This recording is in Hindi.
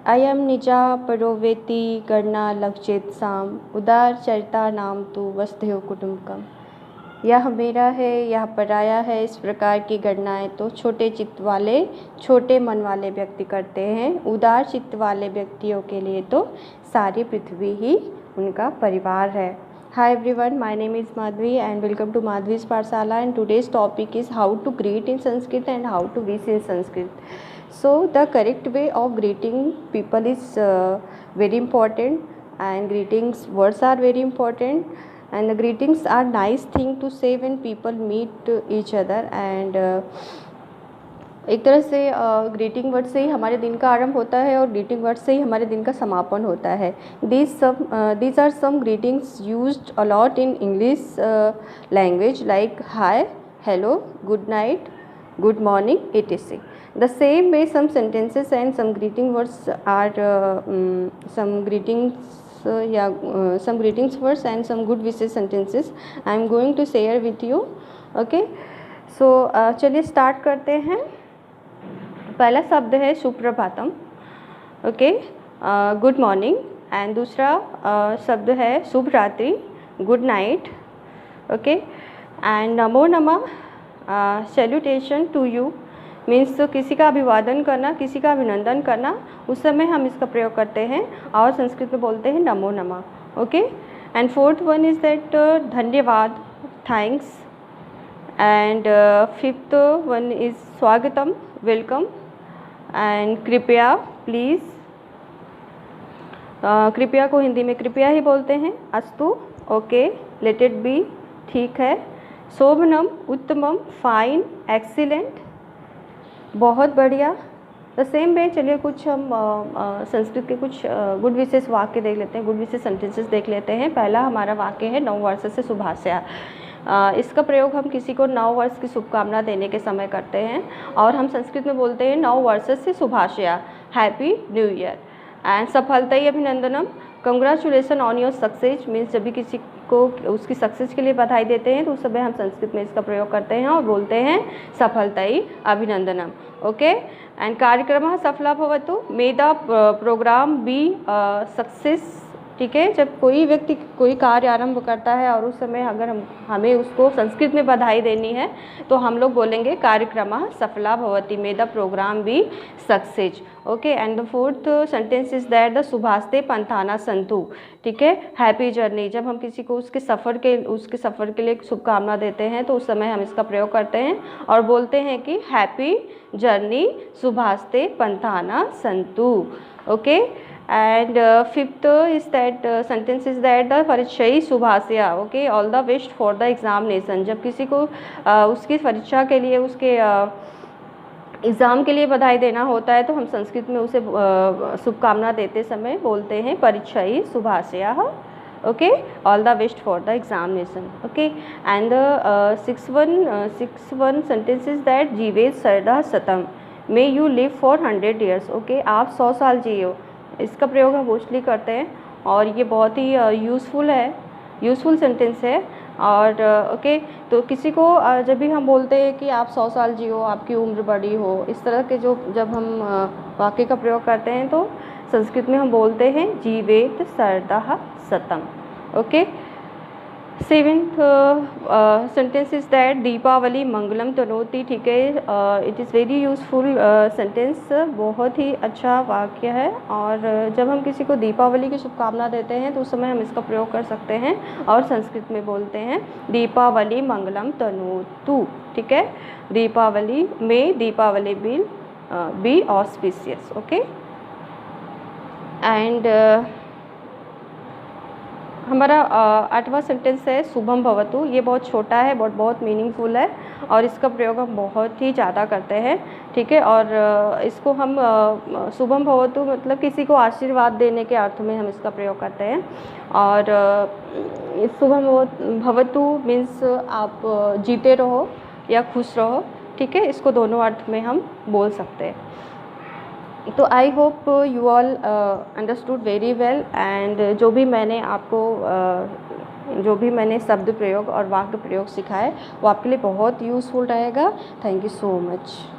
अयम निजा परोवेति गणना लक्षेत्साम उदार चरिता नाम तो वसुधैव कुटुंबकम। यह मेरा है, यह पराया है, इस प्रकार की गणनाएं तो छोटे चित्त वाले, छोटे मन वाले व्यक्ति करते हैं। उदार चित्त वाले व्यक्तियों के लिए तो सारी पृथ्वी ही उनका परिवार है। Hi everyone, my name is Madhvi and welcome to Madhvi's Pathshala, and today's topic is how to greet in Sanskrit and how to wish in Sanskrit. So the correct way of greeting people is very important, and greetings words are very important, and the greetings are nice thing to say when people meet each other, and एक तरह से ग्रीटिंग वर्ड से ही हमारे दिन का आरंभ होता है और ग्रीटिंग वर्ड से ही हमारे दिन का समापन होता है। These are some greetings used a lot in English language like hi, hello, good night, good morning, etc. The same way some sentences and some greeting words are some greetings words and some good wishes sentences I am going to share with you. Okay, so चलिए स्टार्ट करते हैं। पहला शब्द है सुप्रभातम, ओके, गुड मॉर्निंग, एंड दूसरा शब्द है शुभ रात्रि, गुड नाइट, ओके, एंड नमो नमः, सैल्यूटेशन टू यू मीन्स तो किसी का अभिवादन करना, किसी का अभिनंदन करना, उस समय हम इसका प्रयोग करते हैं और संस्कृत में बोलते हैं नमो नमः, okay. And fourth one is that धन्यवाद, thanks, and fifth one is स्वागतम, वेलकम, एंड कृपया, प्लीज़, कृपया को हिंदी में कृपया ही बोलते हैं, अस्तु, ओके, लेट इट बी, ठीक है, शोभनम, उत्तमम, फाइन, एक्सीलेंट, बहुत बढ़िया। द सेम वे चलिए कुछ हम संस्कृत के कुछ गुड विशेष वाक्य देख लेते हैं, गुड विशेष सेंटेंसेस देख लेते हैं। पहला हमारा वाक्य है नववर्ष से शुभाशया। इसका प्रयोग हम किसी को नव वर्ष की शुभकामना देने के समय करते हैं और हम संस्कृत में बोलते हैं नव वर्ष से शुभाशया, हैप्पी न्यू ईयर। एंड सफलता अभिनंदनम, congratulation on your success means जब भी किसी को उसकी सक्सेस के लिए बधाई देते हैं तो उस समय हम संस्कृत में इसका प्रयोग करते हैं और बोलते हैं सफलता अभिनंदनम, ओके। एंड कार्यक्रम सफला भवतु, may the program be success, ठीक है। जब कोई व्यक्ति कोई कार्य आरंभ करता है और उस समय अगर हमें उसको संस्कृत में बधाई देनी है तो हम लोग बोलेंगे कार्यक्रमः सफला भवति, may the program be success, okay. And the fourth sentence is that the शुभास्ते पंथाना संतु, ठीक है, हैप्पी जर्नी। जब हम किसी को उसके सफ़र के लिए शुभकामना देते हैं तो उस समय हम इसका प्रयोग करते हैं और बोलते हैं कि हैप्पी जर्नी शुभास्ते पंथाना संतु, okay. And fifth is that sentence is that the परीक्षाई शुभाशया, okay, all the best for the examination. जब किसी को उसकी परीक्षा के लिए, उसके एग्ज़ाम के लिए बधाई देना होता है तो हम संस्कृत में उसे शुभकामना देते समय बोलते हैं परीक्षाई शुभाशया, okay, all the best for the examination, okay. And six one sentence is that जीवेत शरदः शतम, may you live for 100 years, okay, आप 100 साल जियो। इसका प्रयोग हम मोस्टली करते हैं और ये बहुत ही यूज़फुल सेंटेंस है। और ओके, तो किसी को जब भी हम बोलते हैं कि आप 100 साल जियो, आपकी उम्र बड़ी हो, इस तरह के जब हम वाक्य का प्रयोग करते हैं तो संस्कृत में हम बोलते हैं जीवेत शरदः शतम, okay. Seventh sentence is that Deepavali मंगलम तनोति, ठीक है, it is very useful sentence, बहुत ही अच्छा वाक्य है। और जब हम किसी को दीपावली की शुभकामना देते हैं तो उस समय हम इसका प्रयोग कर सकते हैं और संस्कृत में बोलते हैं दीपावली मंगलम तनोतु, ठीक है, दीपावली में Deepawali will be auspicious, okay. And हमारा 8वां सेंटेंस है शुभम भवतु। ये बहुत छोटा है बट बहुत मीनिंगफुल है और इसका प्रयोग हम बहुत ही ज़्यादा करते हैं, ठीक है। और इसको हम शुभम भवतु मतलब किसी को आशीर्वाद देने के अर्थ में हम इसका प्रयोग करते हैं। और शुभम भवतु मीन्स आप जीते रहो या खुश रहो, ठीक है, इसको दोनों अर्थ में हम बोल सकते हैं। तो I hope you all understood very well. And जो भी मैंने शब्द प्रयोग और वाक्य प्रयोग सिखाए वो आपके लिए बहुत यूज़फुल रहेगा। Thank you so much.